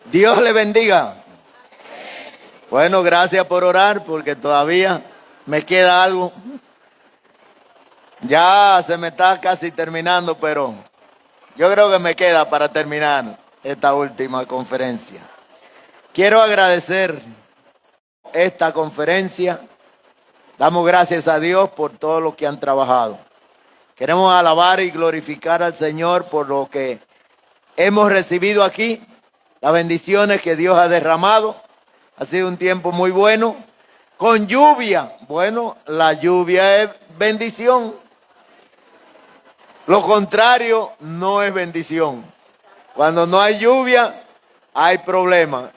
Dios le bendiga. Bueno, gracias por orar porque todavía me queda algo. Ya se me está casi terminando, pero yo creo que me queda para terminar esta última conferencia. Quiero agradecer esta conferencia. Damos gracias a Dios por todo lo que han trabajado. Queremos alabar y glorificar al Señor por lo que hemos recibido aquí, las bendiciones que Dios ha derramado. Ha sido un tiempo muy bueno, con lluvia. Bueno, la lluvia es bendición. Lo contrario no es bendición. Cuando no hay lluvia, hay problema.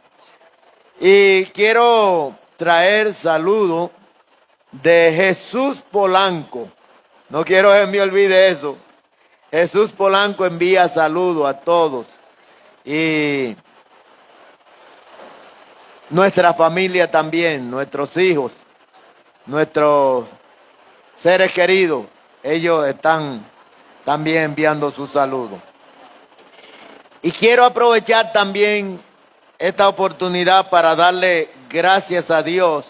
Y quiero traer saludo de Jesús Polanco. No quiero que me olvide eso. Jesús Polanco envía saludo a todos. Y nuestra familia también, nuestros hijos, nuestros seres queridos, ellos están también enviando su saludo. Y quiero aprovechar también esta oportunidad para darle gracias a Dios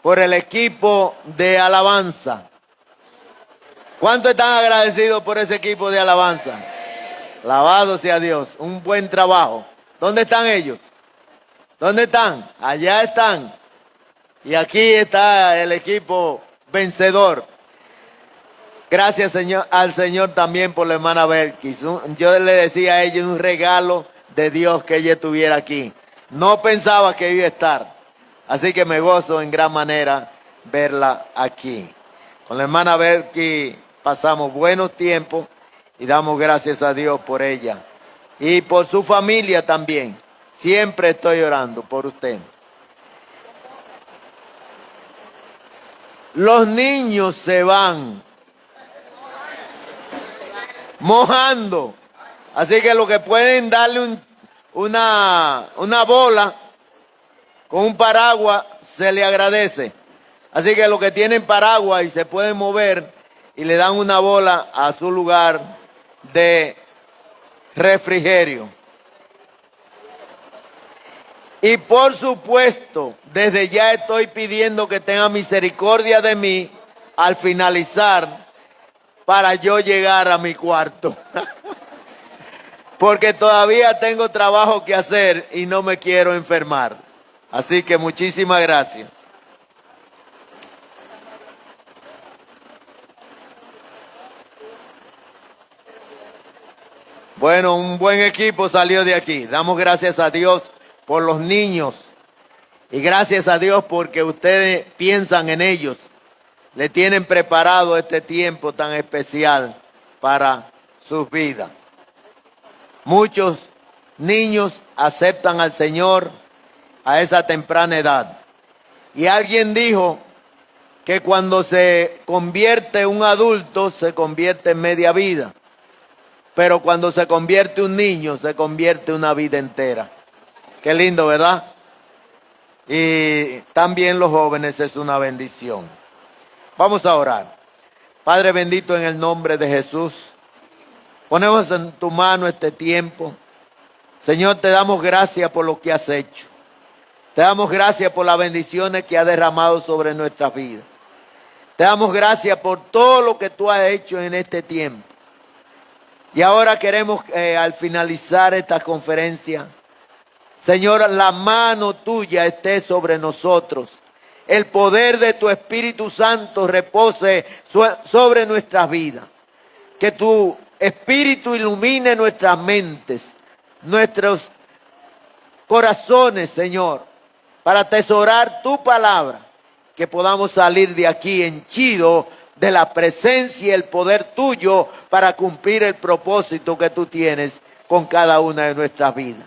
por el equipo de alabanza. ¿Cuántos están agradecidos por ese equipo de alabanza? Alabado sea Dios, un buen trabajo. ¿Dónde están ellos? ¿Dónde están? Allá están. Y aquí está el equipo vencedor. Gracias al Señor también por la hermana Belkis. Yo le decía a ella un regalo de Dios que ella estuviera aquí. No pensaba que iba a estar. Así que me gozo en gran manera verla aquí. Con la hermana Belkis pasamos buenos tiempos y damos gracias a Dios por ella. Y por su familia también. Siempre estoy orando por usted. Los niños se van mojando. Así que lo que pueden darle una bola con un paraguas se le agradece. Así que los que tienen paraguas y se pueden mover y le dan una bola a su lugar de refrigerio. Y por supuesto, desde ya estoy pidiendo que tenga misericordia de mí al finalizar para yo llegar a mi cuarto. Porque todavía tengo trabajo que hacer y no me quiero enfermar. Así que muchísimas gracias. Bueno, un buen equipo salió de aquí. Damos gracias a Dios por los niños y gracias a Dios porque ustedes piensan en ellos. Le tienen preparado este tiempo tan especial para sus vidas. Muchos niños aceptan al Señor a esa temprana edad. Y alguien dijo que cuando se convierte un adulto, se convierte en media vida. Pero cuando se convierte un niño, se convierte una vida entera. Qué lindo, ¿verdad? Y también los jóvenes es una bendición. Vamos a orar. Padre bendito, en el nombre de Jesús, ponemos en tu mano este tiempo. Señor, te damos gracias por lo que has hecho. Te damos gracias por las bendiciones que has derramado sobre nuestras vidas. Te damos gracias por todo lo que tú has hecho en este tiempo. Y ahora queremos al finalizar esta conferencia, Señor, la mano tuya esté sobre nosotros. El poder de tu Espíritu Santo repose sobre nuestras vidas. Que tu Espíritu ilumine nuestras mentes, nuestros corazones, Señor, para atesorar tu palabra. Que podamos salir de aquí henchidos de la presencia y el poder tuyo para cumplir el propósito que tú tienes con cada una de nuestras vidas.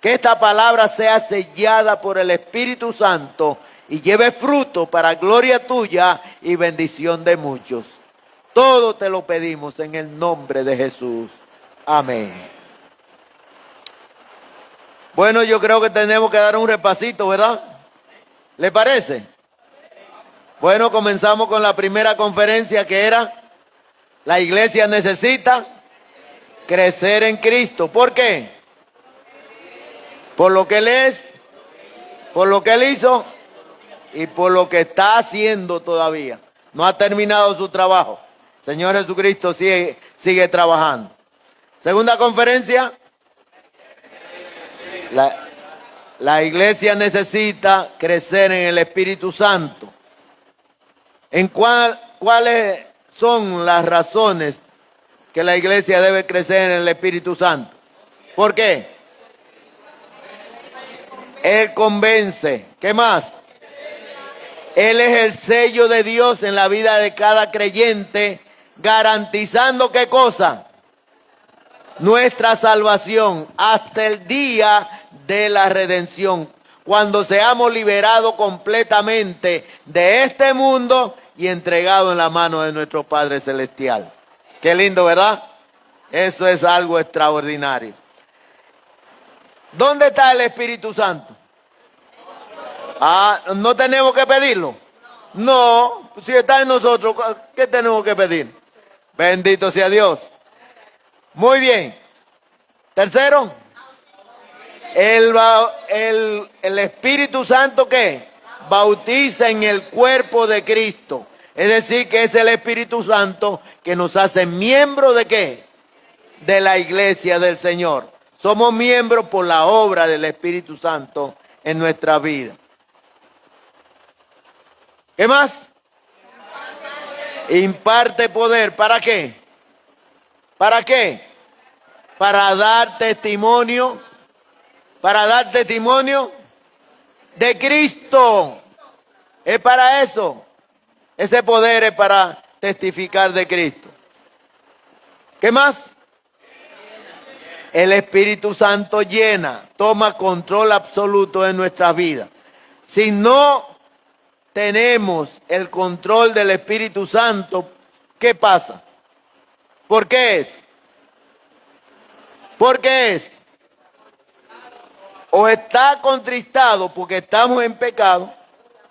Que esta palabra sea sellada por el Espíritu Santo y lleve fruto para gloria tuya y bendición de muchos. Todo te lo pedimos en el nombre de Jesús. Amén. Bueno, yo creo que tenemos que dar un repasito, ¿verdad? ¿Le parece? Bueno, comenzamos con la primera conferencia que era: la iglesia necesita crecer en Cristo. ¿Por qué? Por lo que Él es, por lo que Él hizo y por lo que está haciendo todavía. No ha terminado su trabajo. Señor Jesucristo sigue trabajando. Segunda conferencia. La iglesia necesita crecer en el Espíritu Santo. ¿Cuáles son las razones que la iglesia debe crecer en el Espíritu Santo? ¿Por qué? Él convence. ¿Qué más? Él es el sello de Dios en la vida de cada creyente, garantizando ¿qué cosa? Nuestra salvación hasta el día de la redención, cuando seamos liberados completamente de este mundo y entregados en la mano de nuestro Padre Celestial. Qué lindo, ¿verdad? Eso es algo extraordinario. ¿Dónde está el Espíritu Santo? ¿No tenemos que pedirlo? No, si está en nosotros, ¿qué tenemos que pedir? Bendito sea Dios. Muy bien. Tercero, el Espíritu Santo ¿qué? Bautiza en el cuerpo de Cristo. Es decir, que es el Espíritu Santo que nos hace miembros de ¿qué? De la iglesia del Señor. Somos miembros por la obra del Espíritu Santo en nuestra vida. ¿Qué más? Imparte poder. ¿Para qué? ¿Para qué? Para dar testimonio de Cristo. Es para eso. Ese poder es para testificar de Cristo. ¿Qué más? El Espíritu Santo llena, toma control absoluto de nuestras vidas. Si no tenemos el control del Espíritu Santo, ¿qué pasa? ¿Por qué es? ¿Por qué es? O está contristado porque estamos en pecado,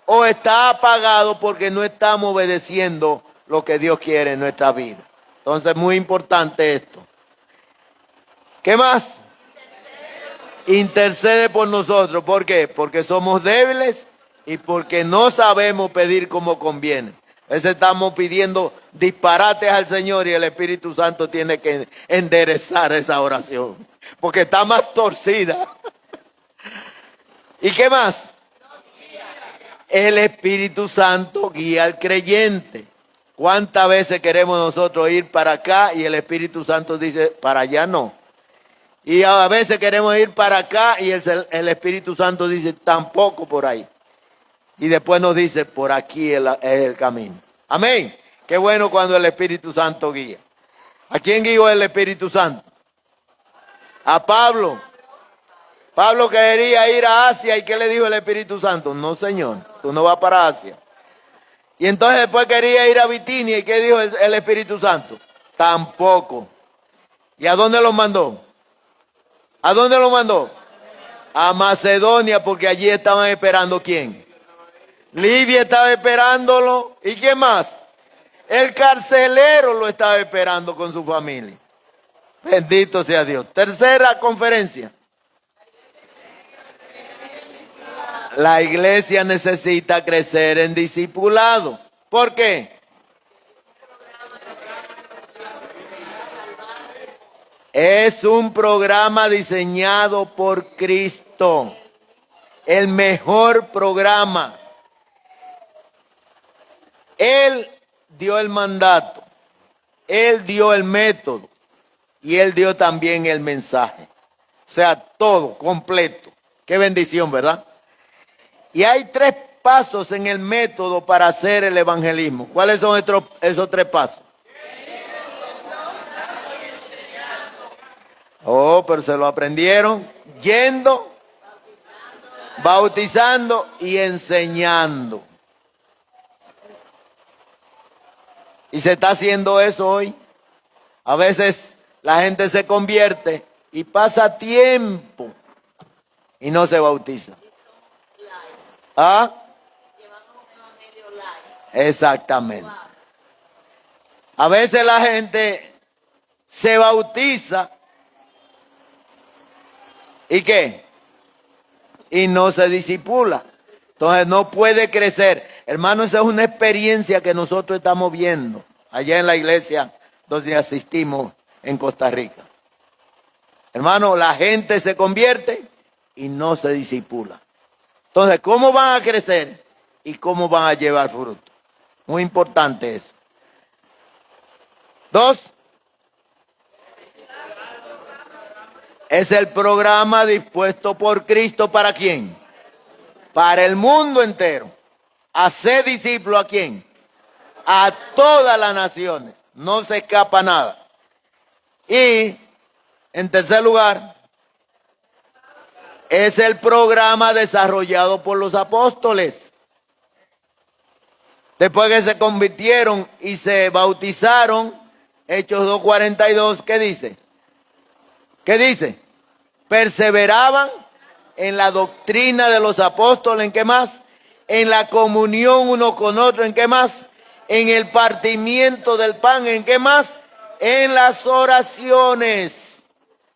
o está apagado porque no estamos obedeciendo lo que Dios quiere en nuestra vida. Entonces, muy importante esto. ¿Qué más? Intercede por nosotros. ¿Por qué? Porque somos débiles y porque no sabemos pedir como conviene. A veces estamos pidiendo disparates al Señor y el Espíritu Santo tiene que enderezar esa oración, porque está más torcida. ¿Y qué más? El Espíritu Santo guía al creyente. ¿Cuántas veces queremos nosotros ir para acá y el Espíritu Santo dice, para allá no? Y a veces queremos ir para acá y el Espíritu Santo dice, tampoco por ahí. Y después nos dice, por aquí es el camino. Amén. Qué bueno cuando el Espíritu Santo guía. ¿A quién guió el Espíritu Santo? A Pablo. Pablo quería ir a Asia, ¿y qué le dijo el Espíritu Santo? No, Señor, tú no vas para Asia. Y entonces después quería ir a Bitinia, ¿y qué dijo el Espíritu Santo? Tampoco. ¿Y a dónde lo mandó? ¿A dónde lo mandó? A Macedonia, porque allí estaban esperando ¿quién? Lidia estaba esperándolo. ¿Y quién más? El carcelero lo estaba esperando con su familia. Bendito sea Dios. Tercera conferencia. La iglesia necesita crecer en discipulado. ¿Por qué? Es un programa diseñado por Cristo. El mejor programa. Él dio el mandato. Él dio el método. Y Él dio también el mensaje. O sea, todo completo. Qué bendición, ¿verdad? Y hay 3 pasos en el método para hacer el evangelismo. ¿Cuáles son esos 3 pasos? Oh, pero se lo aprendieron. Yendo, bautizando y enseñando. Y se está haciendo eso hoy. A veces la gente se convierte y pasa tiempo y no se bautiza. ¿Ah? Exactamente. A veces la gente se bautiza. ¿Y qué? y no se disipula. Entonces no puede crecer. Hermano, esa es una experiencia que nosotros estamos viendo allá en la iglesia donde asistimos en Costa Rica. Hermano, la gente se convierte y no se disipula. Entonces, ¿cómo van a crecer y cómo van a llevar fruto? Muy importante eso. 2. Es el programa dispuesto por Cristo ¿para quién? Para el mundo entero. Hacer discípulo ¿a quién? A todas las naciones. No se escapa nada. Y, en tercer lugar, es el programa desarrollado por los apóstoles. Después que se convirtieron y se bautizaron, Hechos 2:42, ¿qué dice? ¿Qué dice? Perseveraban en la doctrina de los apóstoles, ¿en qué más? En la comunión uno con otro, ¿en qué más? En el partimiento del pan, ¿en qué más? En las oraciones.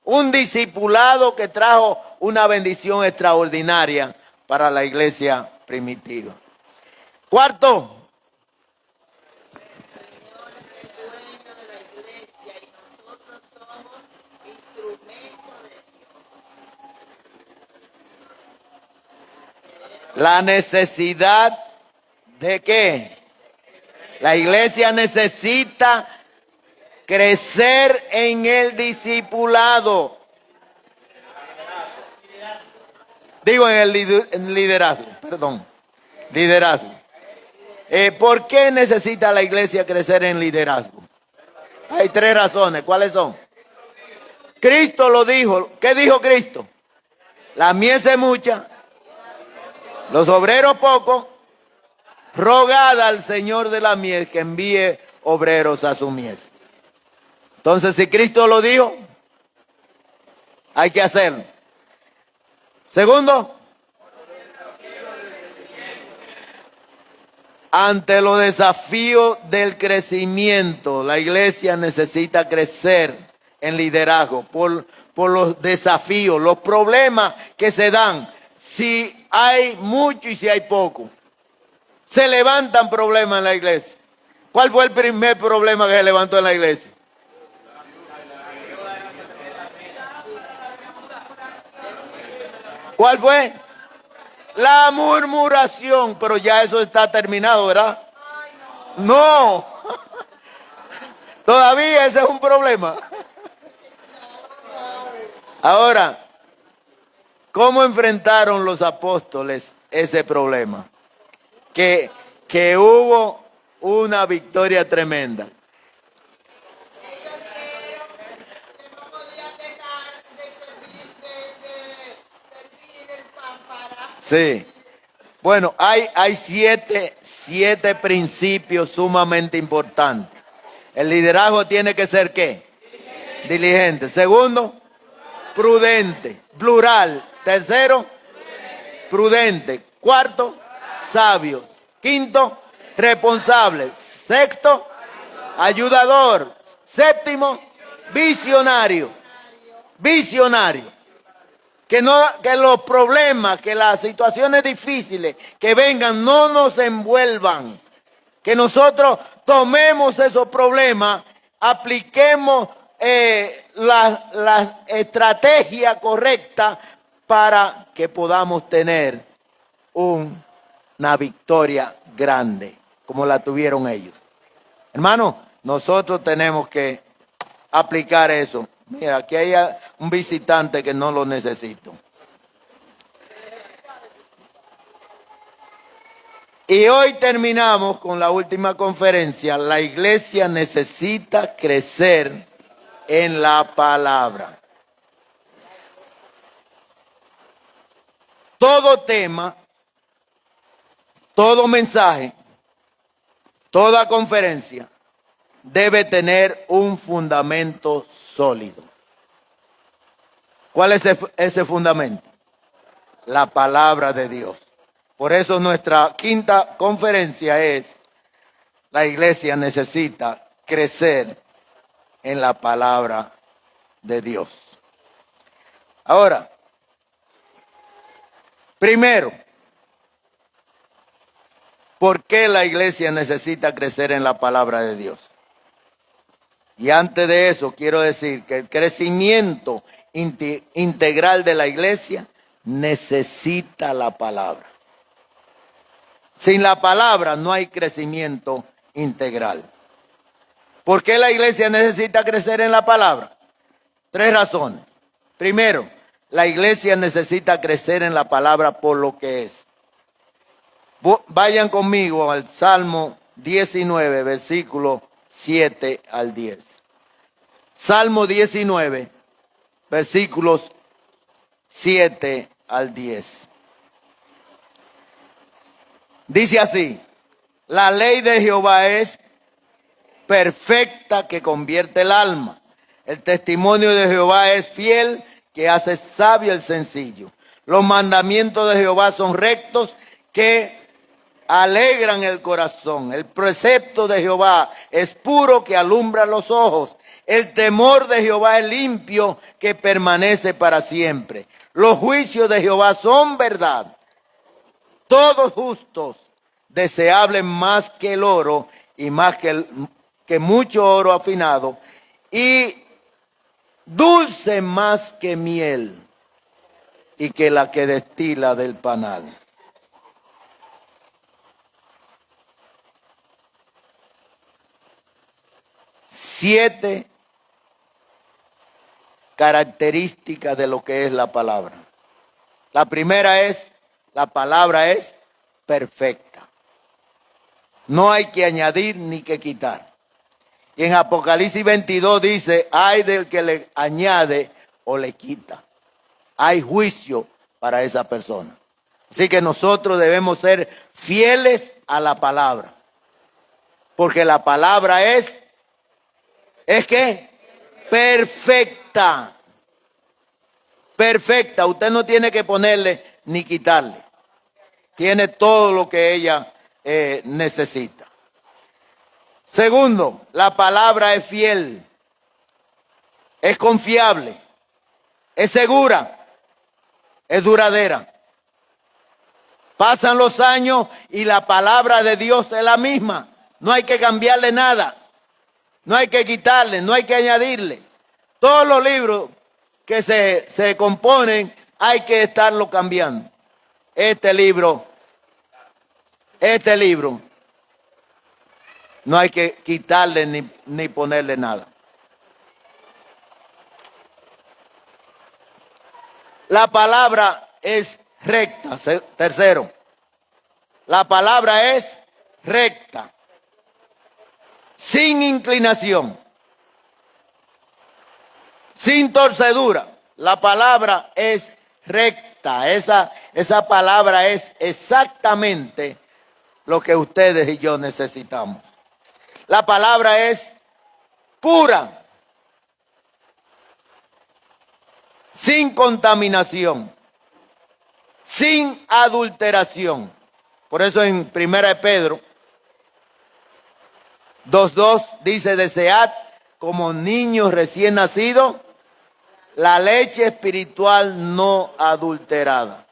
Un discipulado que trajo una bendición extraordinaria para la iglesia primitiva. 4. La necesidad de qué? La iglesia necesita crecer en el discipulado. Digo en el liderazgo, perdón. Liderazgo. ¿Por qué necesita la iglesia crecer en liderazgo? Hay 3 razones. ¿Cuáles son? Cristo lo dijo. ¿Qué dijo Cristo? La mies es mucha, los obreros pocos. Rogad al Señor de la mies que envíe obreros a su mies. Entonces, si Cristo lo dijo, hay que hacerlo. Segundo, ante los desafíos del crecimiento, la iglesia necesita crecer en liderazgo por los desafíos, los problemas que se dan. Si hay mucho y si hay poco, se levantan problemas en la iglesia. ¿Cuál fue el primer problema que se levantó en la iglesia? ¿Cuál fue? La murmuración, pero ya eso está terminado, ¿verdad? No, todavía ese es un problema. Ahora, ¿cómo enfrentaron los apóstoles ese problema? Que hubo una victoria tremenda. Sí. Bueno, hay siete principios sumamente importantes. El liderazgo tiene que ser ¿qué? Diligente. Segundo, prudente. Plural. Tercero, prudente. Cuarto, sabio. Quinto, responsable. Sexto, ayudador. Séptimo, visionario. Visionario. Que los problemas, que las situaciones difíciles que vengan no nos envuelvan. Que nosotros tomemos esos problemas, apliquemos la estrategia correcta para que podamos tener una victoria grande, como la tuvieron ellos. Hermano, nosotros tenemos que aplicar eso. Mira, aquí hay un visitante que no lo necesito. Y hoy terminamos con la última conferencia. La iglesia necesita crecer en la palabra. Todo tema, todo mensaje, toda conferencia debe tener un fundamento sólido. ¿Cuál es ese fundamento? La palabra de Dios. Por eso nuestra quinta conferencia es: la iglesia necesita crecer en la palabra de Dios. Ahora, Primero, ¿por qué la iglesia necesita crecer en la palabra de Dios? Y antes de eso, quiero decir que el crecimiento integral de la iglesia necesita la palabra. Sin la palabra no hay crecimiento integral. ¿Por qué la iglesia necesita crecer en la palabra? 3 razones. Primero, la iglesia necesita crecer en la palabra por lo que es. Vayan conmigo al Salmo 19, versículo 7 al 10. Salmo 19, versículos 7 al 10. Dice así: la ley de Jehová es perfecta, que convierte el alma. El testimonio de Jehová es fiel, que hace sabio el sencillo. Los mandamientos de Jehová son rectos, que alegran el corazón. El precepto de Jehová es puro, que alumbra los ojos. El temor de Jehová es limpio, que permanece para siempre. Los juicios de Jehová son verdad, todos justos, deseables más que el oro y más que mucho oro afinado, y dulce más que miel y que la que destila del panal. Siete características de lo que es la palabra. La primera es, la palabra es perfecta. No hay que añadir ni que quitar. Y en Apocalipsis 22 dice, ay del que le añade o le quita. Hay juicio para esa persona. Así que nosotros debemos ser fieles a la palabra. Porque la palabra ¿es qué? Perfecta. Perfecta. Usted no tiene que ponerle ni quitarle. Tiene todo lo que ella necesita. Segundo, la palabra es fiel, es confiable, es segura, es duradera. Pasan los años y la palabra de Dios es la misma. No hay que cambiarle nada, no hay que quitarle, no hay que añadirle. Todos los libros que se componen hay que estarlo cambiando. Este libro, no hay que quitarle ni ponerle nada. La palabra es recta. Tercero, la palabra es recta, sin inclinación, sin torcedura. La palabra es recta. Esa palabra es exactamente lo que ustedes y yo necesitamos. La palabra es pura, sin contaminación, sin adulteración. Por eso en 1 Pedro 2:2 dice, desead como niños recién nacidos la leche espiritual no adulterada.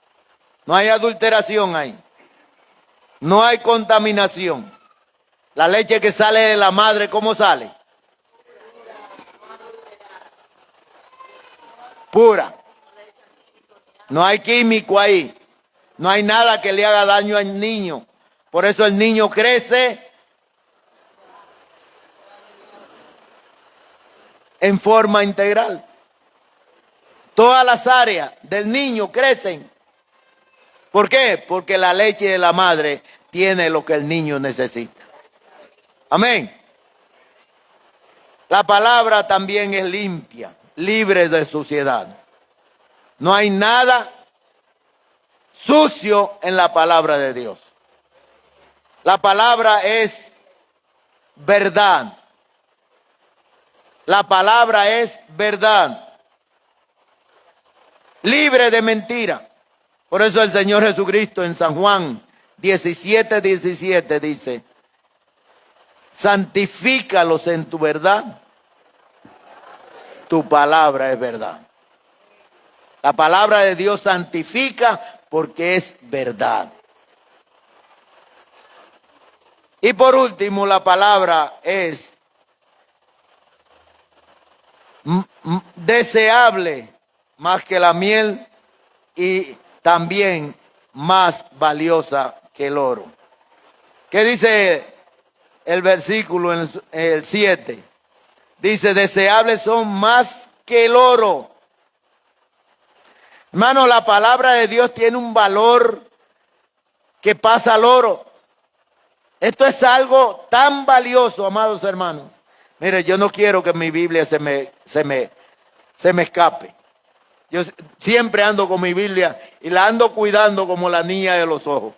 No hay adulteración ahí. No hay contaminación. La leche que sale de la madre, ¿cómo sale? Pura. No hay químico ahí. No hay nada que le haga daño al niño. Por eso el niño crece en forma integral. Todas las áreas del niño crecen. ¿Por qué? Porque la leche de la madre tiene lo que el niño necesita. Amén. La palabra también es limpia, libre de suciedad. No hay nada sucio en la palabra de Dios. La palabra es verdad. La palabra es verdad. Libre de mentira. Por eso el Señor Jesucristo en San Juan 17:17 dice, santifícalos en tu verdad. Tu palabra es verdad. La palabra de Dios santifica, porque es verdad. Y por último, la palabra es deseable más que la miel y también más valiosa que el oro. ¿Qué dice el versículo en el 7? Dice, deseables son más que el oro. Hermano, la palabra de Dios tiene un valor que pasa al oro. Esto es algo tan valioso, amados hermanos. Mire, yo no quiero que mi Biblia se me escape. Yo siempre ando con mi Biblia y la ando cuidando como la niña de los ojos.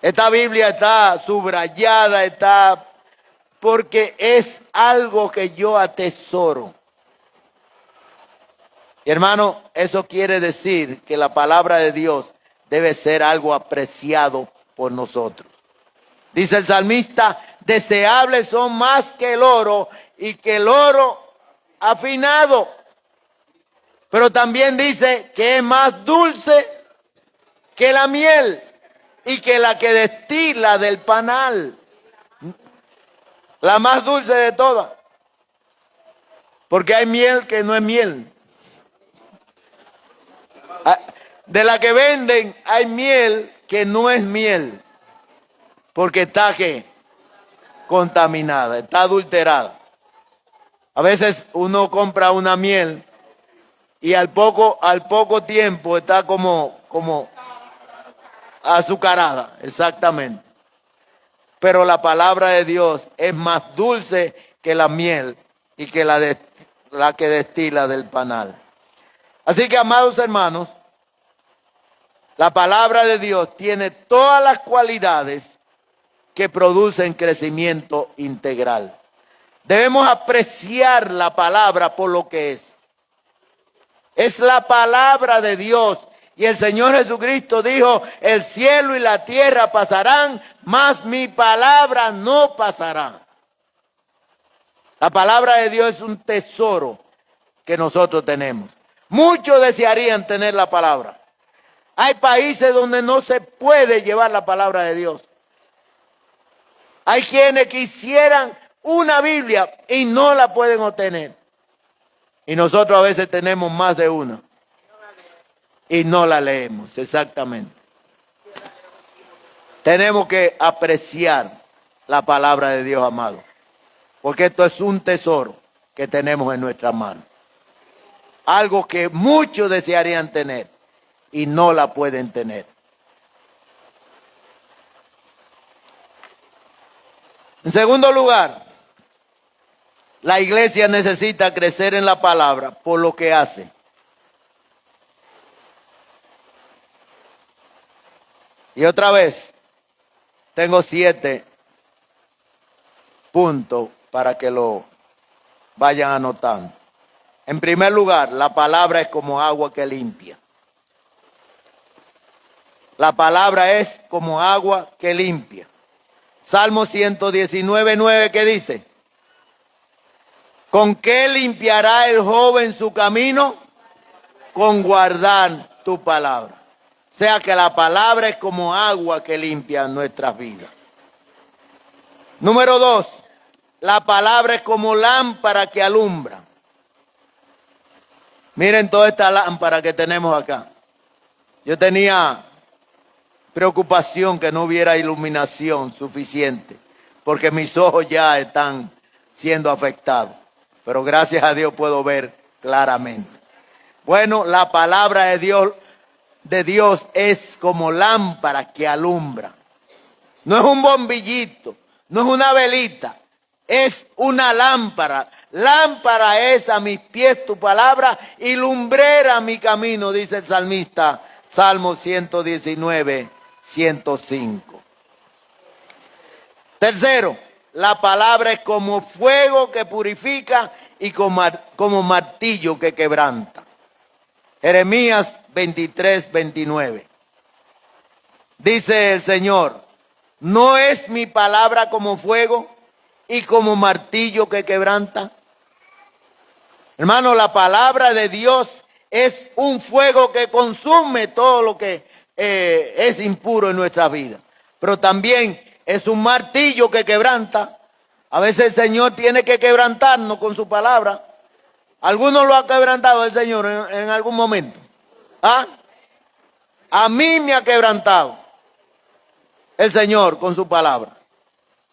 Esta Biblia está subrayada, porque es algo que yo atesoro. Y hermano, eso quiere decir que la palabra de Dios debe ser algo apreciado por nosotros. Dice el salmista, deseables son más que el oro y que el oro afinado. Pero también dice que es más dulce que la miel y que la que destila del panal. La más dulce de todas. Porque hay miel que no es miel. De la que venden hay miel que no es miel. Porque está ¿qué? Contaminada, está adulterada. A veces uno compra una miel y al poco tiempo está como azucarada, exactamente. Pero la palabra de Dios es más dulce que la miel y que la que destila del panal. Así que, amados hermanos, la palabra de Dios tiene todas las cualidades que producen crecimiento integral. Debemos apreciar la palabra por lo que es. Es la palabra de Dios. Y el Señor Jesucristo dijo, el cielo y la tierra pasarán, mas mi palabra no pasará. La palabra de Dios es un tesoro que nosotros tenemos. Muchos desearían tener la palabra. Hay países donde no se puede llevar la palabra de Dios. Hay quienes quisieran una Biblia y no la pueden obtener. Y nosotros a veces tenemos más de una y no la leemos, exactamente. Tenemos que apreciar la palabra de Dios, amado, porque esto es un tesoro que tenemos en nuestras manos. Algo que muchos desearían tener y no la pueden tener. En segundo lugar, la iglesia necesita crecer en la palabra por lo que hace. Y otra vez, tengo 7 puntos para que lo vayan anotando. En primer lugar, la palabra es como agua que limpia. La palabra es como agua que limpia. Salmo 119:9, ¿qué dice? ¿Con qué limpiará el joven su camino? Con guardar tu palabra. O sea que la palabra es como agua que limpia nuestras vidas. Número 2, la palabra es como lámpara que alumbra. Miren toda esta lámpara que tenemos acá. Yo tenía preocupación que no hubiera iluminación suficiente, porque mis ojos ya están siendo afectados. Pero gracias a Dios puedo ver claramente. Bueno, la palabra de Dios es como lámpara que alumbra. No es un bombillito, no es una velita, es una lámpara. Lámpara es a mis pies tu palabra y lumbrera mi camino, dice el salmista, Salmo 119:105. Tercero, la palabra es como fuego que purifica y como martillo que quebranta. Jeremías 23:29. Dice el Señor, ¿no es mi palabra como fuego y como martillo que quebranta? Hermano, la palabra de Dios es un fuego que consume todo lo que es impuro en nuestra vida. Pero también es un martillo que quebranta. A veces el Señor tiene que quebrantarnos con su palabra. ¿Alguno lo ha quebrantado el Señor en algún momento? ¿Ah? A mí me ha quebrantado el Señor con su palabra.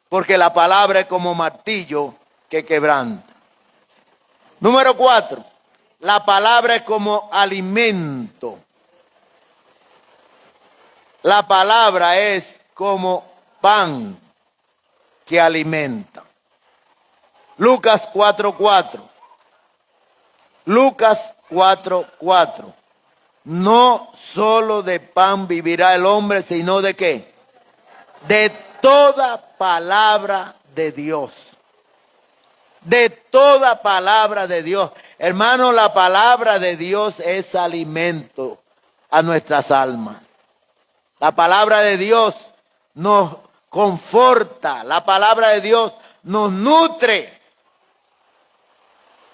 Porque la palabra es como martillo que quebranta. Número 4. La palabra es como alimento. La palabra es como pan que alimenta. Lucas 4:4. Lucas 4:4. No solo de pan vivirá el hombre, sino de ¿qué? De toda palabra de Dios. De toda palabra de Dios. Hermano, la palabra de Dios es alimento a nuestras almas. La palabra de Dios nos conforta. La palabra de Dios nos nutre.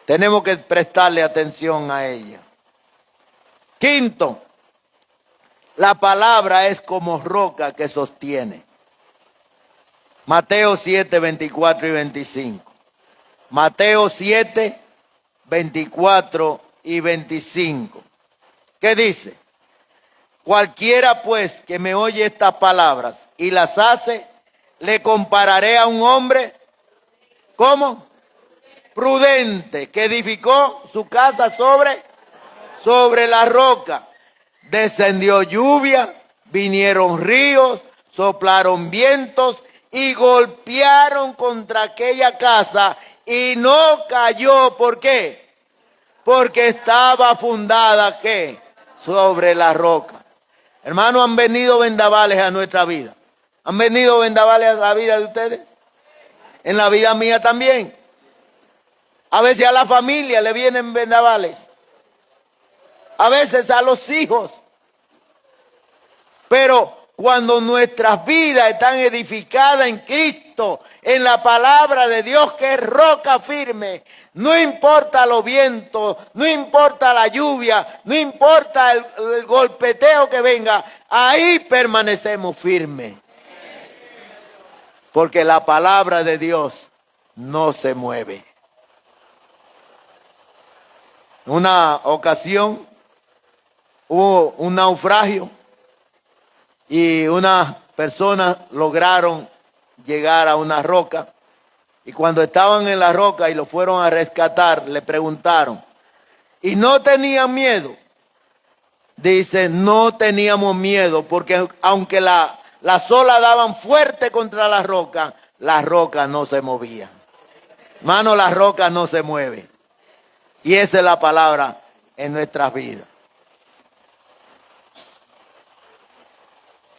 Tenemos que prestarle atención a ella. 5. La palabra es como roca que sostiene. Mateo 7, 24 y 25. Mateo 7, 24 y 25. ¿Qué dice? Cualquiera pues que me oye estas palabras y las hace, le compararé a un hombre, ¿cómo? Prudente, que edificó su casa sobre la roca. Descendió lluvia, vinieron ríos, soplaron vientos y golpearon contra aquella casa y no cayó. ¿Por qué? Porque estaba fundada, ¿qué? Sobre la roca. Hermanos, han venido vendavales a nuestra vida. ¿Han venido vendavales a la vida de ustedes? En la vida mía también. A veces a la familia le vienen vendavales. A veces a los hijos. Pero cuando nuestras vidas están edificadas en Cristo, en la palabra de Dios que es roca firme, no importa los vientos, no importa la lluvia, no importa el golpeteo que venga, ahí permanecemos firmes. Porque la palabra de Dios no se mueve. Una ocasión hubo un naufragio y unas personas lograron llegar a una roca. Y cuando estaban en la roca y lo fueron a rescatar, le preguntaron, ¿y no tenían miedo? Dice, no teníamos miedo, porque aunque las olas daban fuerte contra la roca no se movía. Hermano, la roca no se mueve. Y esa es la palabra en nuestras vidas.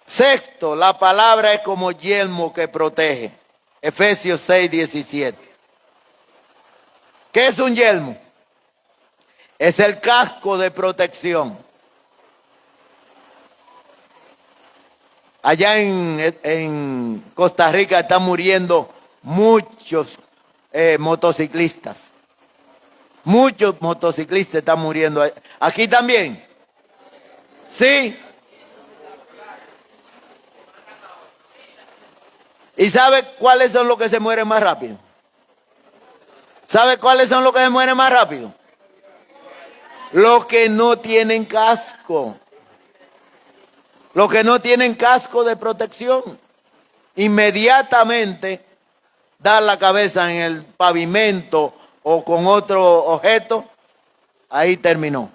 6, la palabra es como yelmo que protege. Efesios 6, 17. ¿Qué es un yelmo? Es el casco de protección. Allá en Costa Rica están muriendo muchos motociclistas. Muchos motociclistas están muriendo. ¿Aquí también? ¿Sí? ¿Y sabe cuáles son los que se mueren más rápido? ¿Sabe cuáles son los que se mueren más rápido? Los que no tienen casco. Los que no tienen casco de protección. Inmediatamente dan la cabeza en el pavimento o con otro objeto, ahí terminó.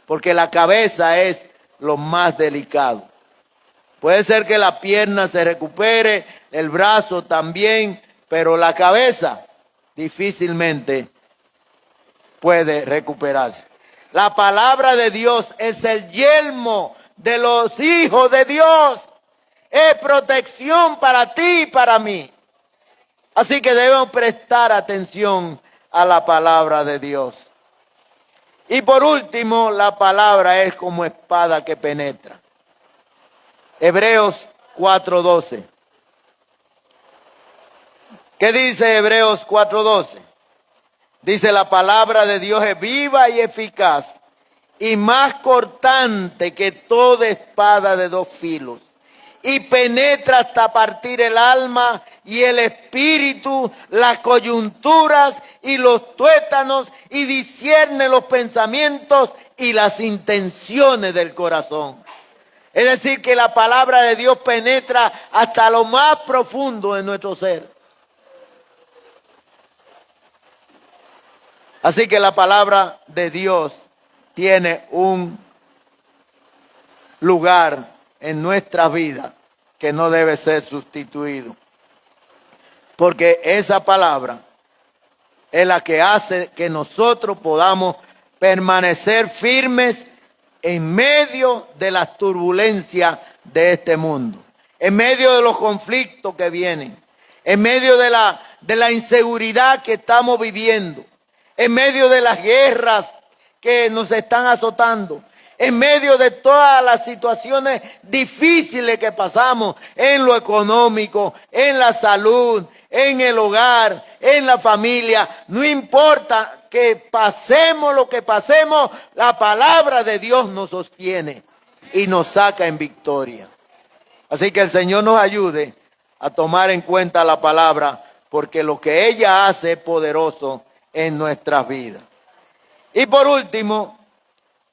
Porque la cabeza es lo más delicado. Puede ser que la pierna se recupere, el brazo también, pero la cabeza difícilmente puede recuperarse. La palabra de Dios es el yelmo de los hijos de Dios. Es protección para ti y para mí. Así que debemos prestar atención a la palabra de Dios. Y por último, la palabra es como espada que penetra. Hebreos 4:12. ¿Qué dice Hebreos 4:12? Dice, la palabra de Dios es viva y eficaz y más cortante que toda espada de dos filos, y penetra hasta partir el alma y el espíritu, las coyunturas y los tuétanos, y discierne los pensamientos y las intenciones del corazón. Es decir, que la palabra de Dios penetra hasta lo más profundo de nuestro ser. Así que la palabra de Dios tiene un lugar en nuestra vida que no debe ser sustituido. Porque esa palabra es la que hace que nosotros podamos permanecer firmes en medio de las turbulencias de este mundo, en medio de los conflictos que vienen, en medio de la inseguridad que estamos viviendo, en medio de las guerras que nos están azotando, en medio de todas las situaciones difíciles que pasamos en lo económico, en la salud, en el hogar, en la familia. No importa que pasemos lo que pasemos, la palabra de Dios nos sostiene y nos saca en victoria. Así que el Señor nos ayude a tomar en cuenta la palabra, porque lo que ella hace es poderoso en nuestras vidas. Y por último,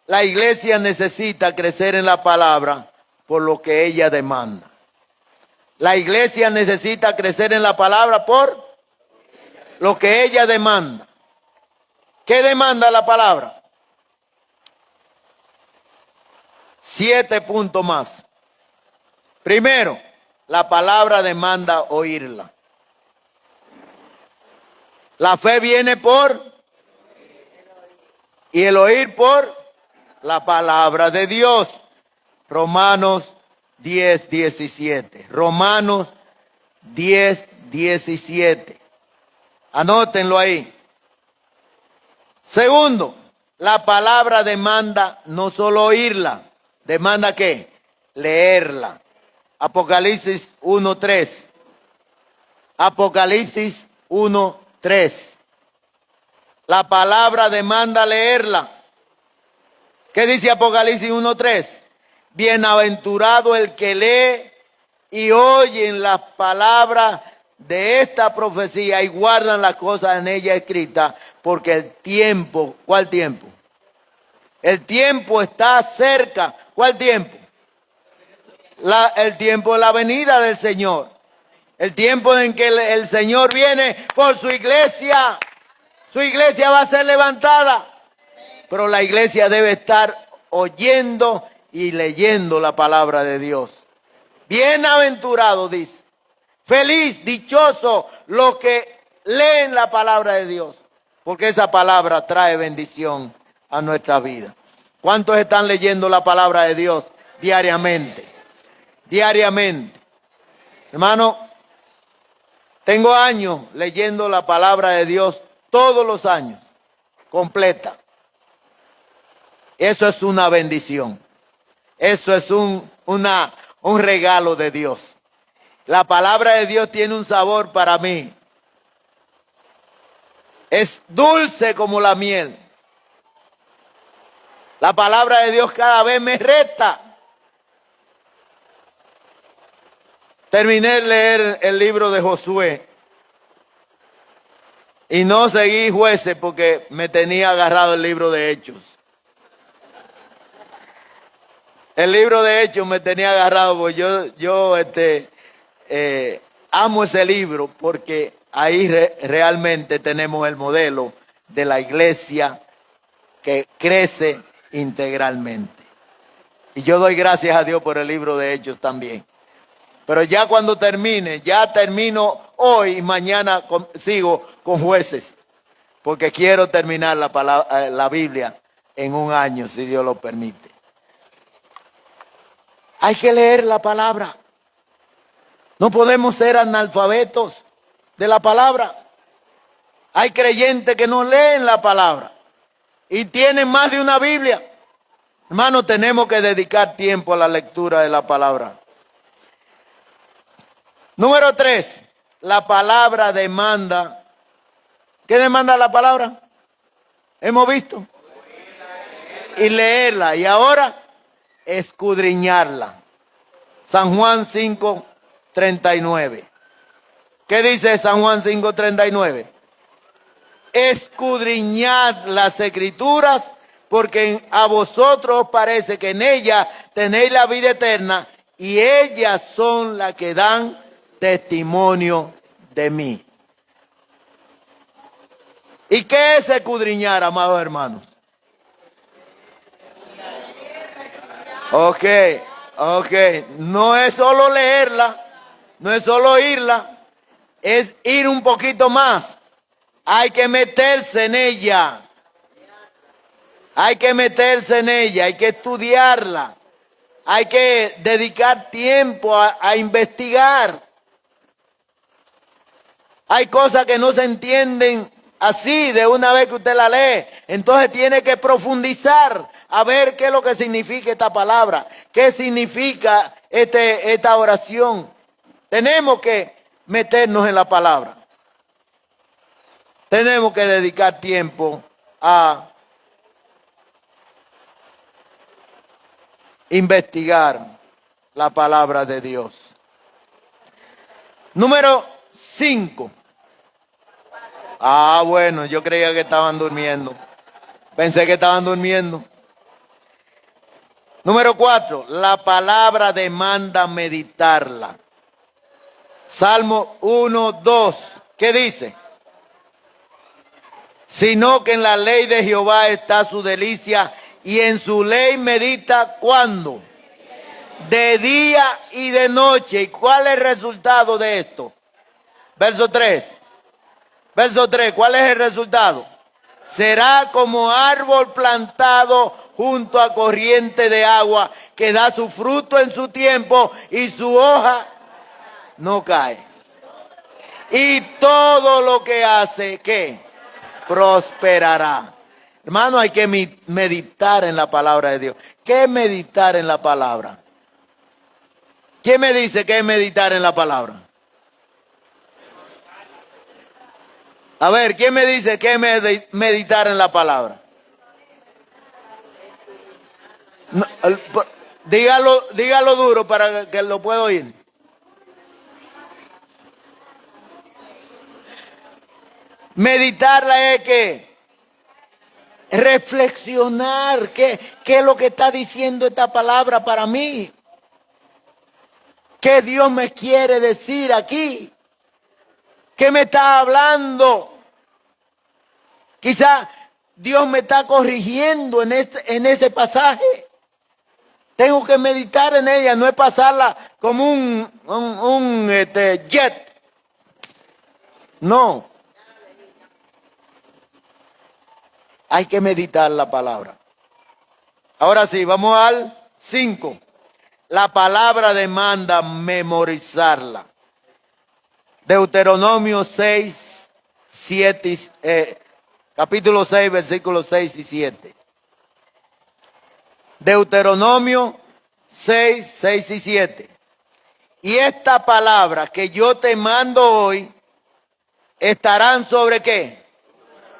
la iglesia necesita crecer en la palabra por lo que ella demanda. La iglesia necesita crecer en la palabra por lo que ella demanda. ¿Qué demanda la palabra? 7 puntos más. Primero, la palabra demanda oírla. La fe viene por, y el oír por la palabra de Dios. Romanos 10, 17. Romanos 10, 17. Anótenlo ahí. Segundo, la palabra demanda no solo oírla, demanda ¿qué? Leerla. Apocalipsis 1:3. Apocalipsis 1:3. La palabra demanda leerla. ¿Qué dice Apocalipsis 1:3? Bienaventurado el que lee y oyen las palabras de esta profecía y guardan las cosas en ella escritas, porque el tiempo, ¿cuál tiempo? El tiempo está cerca. ¿Cuál tiempo? El tiempo de la venida del Señor. El tiempo en que el Señor viene por su iglesia. Su iglesia va a ser levantada. Pero la iglesia debe estar oyendo y leyendo la palabra de Dios. Bienaventurado, dice. Feliz, dichoso los que leen la palabra de Dios. Porque esa palabra trae bendición a nuestra vida. ¿Cuántos están leyendo la palabra de Dios diariamente? Diariamente. Hermano, tengo años leyendo la palabra de Dios todos los años, completa. Eso es una bendición. Eso es un regalo de Dios. La palabra de Dios tiene un sabor para mí. Es dulce como la miel. La palabra de Dios cada vez me reta. Terminé de leer el libro de Josué y no seguí Jueces porque me tenía agarrado el libro de Hechos. El libro de Hechos me tenía agarrado porque yo amo ese libro porque ahí realmente tenemos el modelo de la iglesia que crece integralmente. Y yo doy gracias a Dios por el libro de Hechos también. Pero ya cuando termine, ya termino hoy y mañana sigo con Jueces. Porque quiero terminar la Biblia en un año, si Dios lo permite. Hay que leer la palabra. No podemos ser analfabetos de la palabra. Hay creyentes que no leen la palabra y tienen más de una Biblia. Hermano, tenemos que dedicar tiempo a la lectura de la palabra. Número 3, la palabra demanda. ¿Qué demanda la palabra? Hemos visto. y leerla. Y ahora, escudriñarla. San Juan 5:39. ¿Qué dice San Juan 5:39? Escudriñad las escrituras, porque a vosotros os parece que en ellas tenéis la vida eterna, y ellas son las que dan testimonio de mí. ¿Y qué es escudriñar, amados hermanos? Ok. No es solo leerla, no es solo oírla, es ir un poquito más. Hay que meterse en ella. Hay que meterse en ella, hay que estudiarla. Hay que dedicar tiempo a investigar. Hay cosas que no se entienden así de una vez que usted la lee. Entonces tiene que profundizar a ver qué es lo que significa esta palabra. ¿Qué significa esta oración? Tenemos que meternos en la palabra. Tenemos que dedicar tiempo a investigar la palabra de Dios. Número 5. Bueno, yo creía que estaban durmiendo. Pensé que estaban durmiendo. Número 4. La palabra demanda meditarla. Salmo 1:2. ¿Qué dice? Sino que en la ley de Jehová está su delicia, y en su ley medita, ¿cuándo? De día y de noche. ¿Y cuál es el resultado de esto? Verso 3. ¿Cuál es el resultado? Será como árbol plantado junto a corriente de agua, que da su fruto en su tiempo y su hoja no cae. Y todo lo que hace, ¿qué? Prosperará. Hermano, hay que meditar en la palabra de Dios. ¿Qué es meditar en la palabra? ¿Quién me dice qué es meditar en la palabra? A ver, ¿quién me dice qué es meditar en la palabra? No, dígalo duro para que lo pueda oír. Meditarla es que reflexionar qué es lo que está diciendo esta palabra para mí. ¿Qué Dios me quiere decir aquí? ¿Qué me está hablando? Quizá Dios me está corrigiendo en ese pasaje. Tengo que meditar en ella, no es pasarla como un jet. No. Hay que meditar la palabra. Ahora sí, vamos al 5. La palabra demanda memorizarla. Deuteronomio 6, 7, capítulo 6, versículos 6 y 7. Deuteronomio 6, 6 y 7. Y esta palabra que yo te mando hoy estarán sobre ¿qué?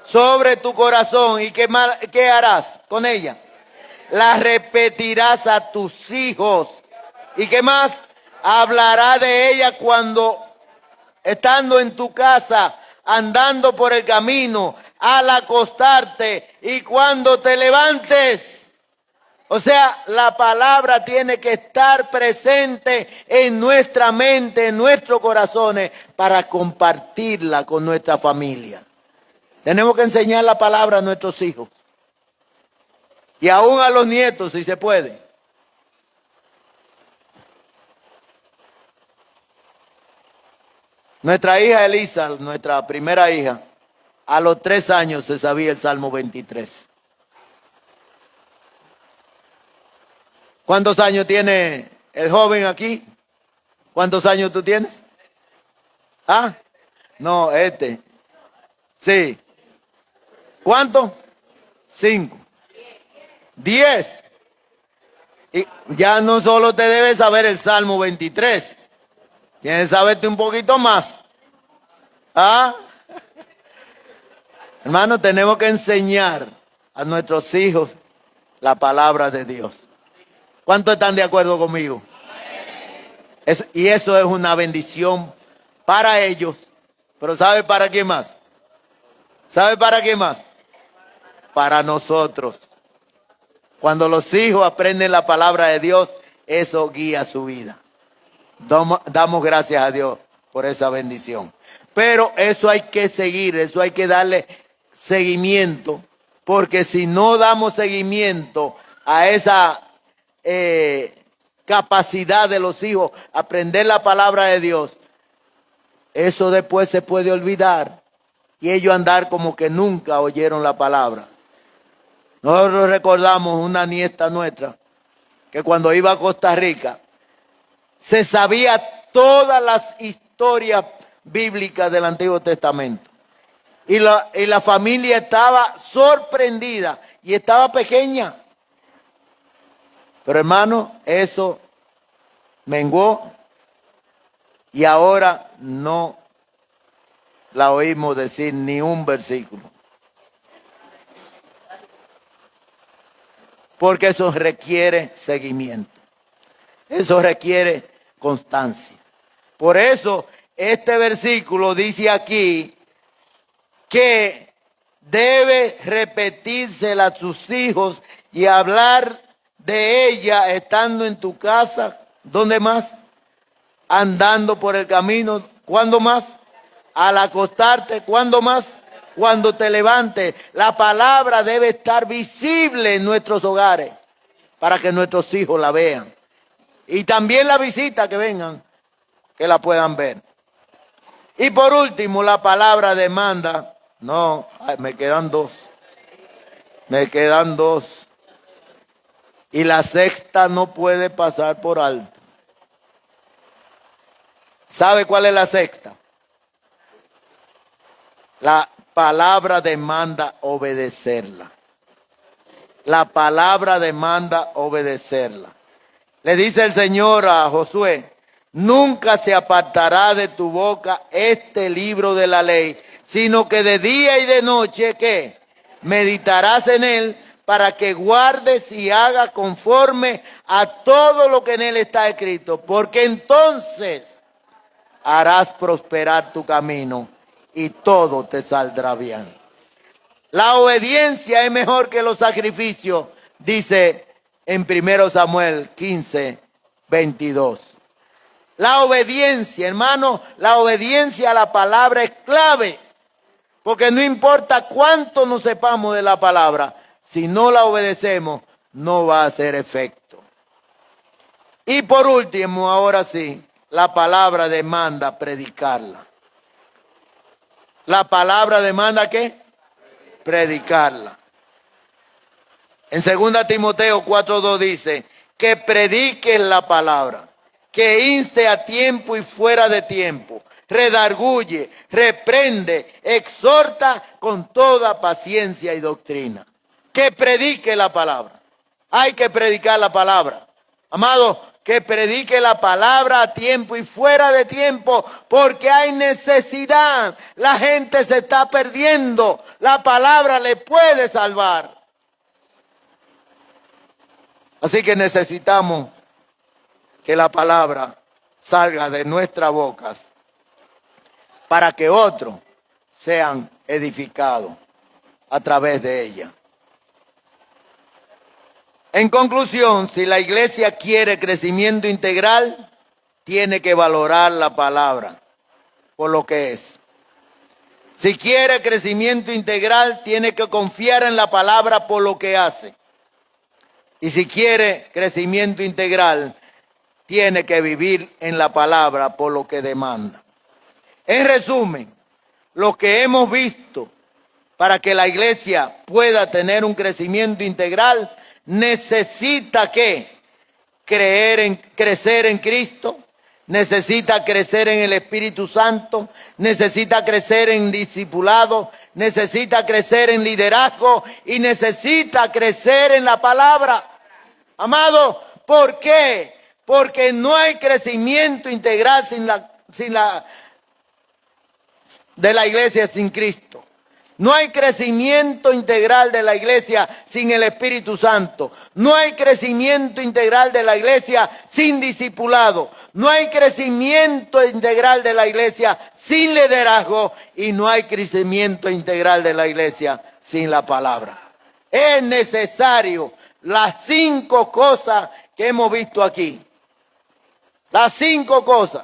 Sobre tu corazón. ¿Y qué harás con ella? La repetirás a tus hijos. ¿Y qué más? Hablará de ella cuando estando en tu casa, andando por el camino, al acostarte y cuando te levantes. O sea, la palabra tiene que estar presente en nuestra mente, en nuestros corazones, para compartirla con nuestra familia. Tenemos que enseñar la palabra a nuestros hijos. Y aún a los nietos, si se puede. Nuestra hija Elisa, nuestra primera hija, a los 3 años se sabía el Salmo 23. ¿Cuántos años tiene el joven aquí? ¿Cuántos años tú tienes? ¿Ah? No, Sí. ¿Cuánto? 5. 10. Y ya no solo te debes saber el Salmo 23. Tienes que saberte un poquito más. ¿Ah? Hermano, tenemos que enseñar a nuestros hijos la palabra de Dios. ¿Cuántos están de acuerdo conmigo? Y eso es una bendición para ellos. Pero ¿sabe para quién más? ¿Sabe para quién más? Para nosotros. Cuando los hijos aprenden la palabra de Dios, eso guía su vida. Damos gracias a Dios por esa bendición. Pero eso hay que seguir, eso hay que darle seguimiento, porque si no damos seguimiento a esa capacidad de los hijos, aprender la palabra de Dios, eso después se puede olvidar y ellos andar como que nunca oyeron la palabra. Nosotros recordamos una nieta nuestra que cuando iba a Costa Rica se sabía todas las historias bíblicas del Antiguo Testamento. Y la familia estaba sorprendida y estaba pequeña. Pero hermano, eso menguó y ahora no la oímos decir ni un versículo. Porque eso requiere seguimiento. Eso requiere constancia. Por eso este versículo dice aquí que debe repetírsela a tus hijos y hablar de ella estando en tu casa. ¿Dónde más? Andando por el camino. ¿Cuándo más? Al acostarte. ¿Cuándo más? Cuando te levantes. La palabra debe estar visible en nuestros hogares para que nuestros hijos la vean. Y también la visita que vengan, que la puedan ver. Y por último, la palabra demanda. No, me quedan dos. Me quedan dos. Y la sexta no puede pasar por alto. ¿Sabe cuál es la sexta? La palabra demanda obedecerla. La palabra demanda obedecerla. Le dice el Señor a Josué: nunca se apartará de tu boca este libro de la ley, sino que de día y de noche, ¿qué? Meditarás en él para que guardes y hagas conforme a todo lo que en él está escrito, porque entonces harás prosperar tu camino y todo te saldrá bien. La obediencia es mejor que los sacrificios, dice en 1 Samuel 15, 22. La obediencia, hermano, la obediencia a la palabra es clave. Porque no importa cuánto nos sepamos de la palabra, si no la obedecemos, no va a hacer efecto. Y por último, ahora sí, la palabra demanda predicarla. La palabra demanda ¿qué? Predicarla. En 2 Timoteo 4:2 dice que prediques la palabra, que inste a tiempo y fuera de tiempo, redarguye, reprende, exhorta con toda paciencia y doctrina. Que predique la palabra. Hay que predicar la palabra. Amado, que predique la palabra a tiempo y fuera de tiempo, porque hay necesidad. La gente se está perdiendo. La palabra le puede salvar. Así que necesitamos que la palabra salga de nuestras bocas para que otros sean edificados a través de ella. En conclusión, si la iglesia quiere crecimiento integral, tiene que valorar la palabra por lo que es. Si quiere crecimiento integral, tiene que confiar en la palabra por lo que hace. Y si quiere crecimiento integral, tiene que vivir en la palabra por lo que demanda. En resumen, lo que hemos visto para que la iglesia pueda tener un crecimiento integral, necesita ¿qué? Crecer en Cristo, necesita crecer en el Espíritu Santo, necesita crecer en discipulado, necesita crecer en liderazgo y necesita crecer en la palabra. Amado, ¿por qué? Porque no hay crecimiento integral de la iglesia sin Cristo. No hay crecimiento integral de la iglesia sin el Espíritu Santo. No hay crecimiento integral de la iglesia sin discipulado. No hay crecimiento integral de la iglesia sin liderazgo. Y no hay crecimiento integral de la iglesia sin la palabra. Es necesario las 5 cosas que hemos visto aquí. Las 5 cosas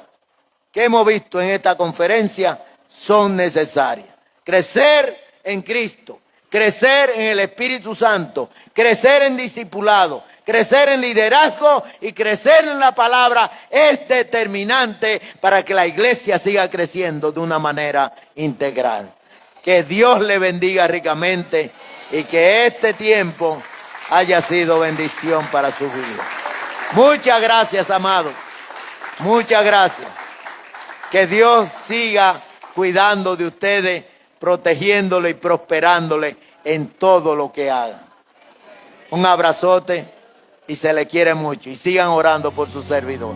que hemos visto en esta conferencia son necesarias. Crecer en Cristo, crecer en el Espíritu Santo, crecer en discipulado, crecer en liderazgo y crecer en la palabra es determinante para que la iglesia siga creciendo de una manera integral. Que Dios le bendiga ricamente y que este tiempo haya sido bendición para su vida. Muchas gracias, amados. Muchas gracias. Que Dios siga cuidando de ustedes, protegiéndole y prosperándole en todo lo que hagan. Un abrazote y se le quiere mucho. Y sigan orando por su servidor.